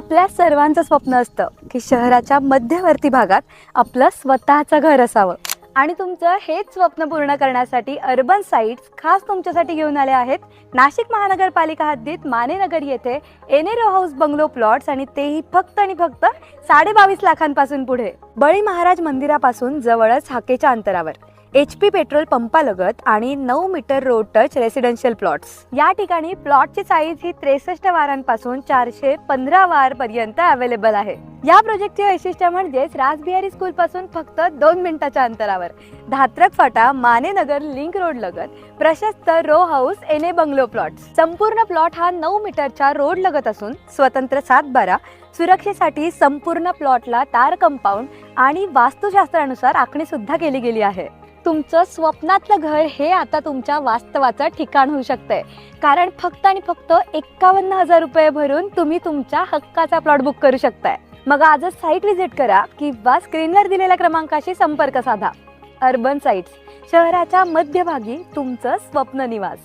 आपल्या सर्वांचं स्वप्न असतं की शहराच्या मध्यवर्ती भागात आपलं स्वतःचं घर असावं आणि तुमचं हेच स्वप्न पूर्ण करण्यासाठी अर्बन साइट्स खास तुमच्यासाठी घेऊन आले आहेत. नाशिक महानगरपालिका हद्दीत मानेनगर येथे एने रो हाऊस बंगलो प्लॉट्स आणि तेही फक्त आणि फक्त 22.5 लाखांपासून पुढे. बळी महाराज मंदिरापासून जवळच हाकेच्या अंतरावर HP पेट्रोल पंपालगत आणि 9 metre road touch residential plots. या ठिकाणी प्लॉटची साईज ही 63 वारांपासून 415 वार पर्यंत अवेलेबल आहे. या प्रोजेक्टचे वैशिष्ट्य म्हणजेच रासबिहारी स्कूल पासून फक्त 2 मिनिटाच्या अंतरावर धात्रक फाटा मानेनगर लिंक रोड लगत प्रशस्त रो हाऊस एने बंगलो प्लॉट्स. संपूर्ण प्लॉट हा 9 मीटरच्या रोड लगत असून स्वतंत्र 7/12 सुरक्षेसाठी संपूर्ण प्लॉटला तार कंपाऊंड आणि वास्तुशास्त्रानुसार आखणी सुद्धा केली गेली आहे. तुमचं स्वप्नातलं घर हे आता तुमच्या वास्तवाचं ठिकाण होऊ शकतंय, कारण फक्त आणि फक्त 51,000 रुपये भरून तुम्ही तुमच्या हक्काचा प्लॉट बुक करू शकताय. मग आजच साईट व्हिजिट करा किंवा स्क्रीनवर दिलेल्या क्रमांकाशी संपर्क साधा. अर्बन साइट्स, शहराच्या मध्यभागी तुमचं स्वप्न निवास.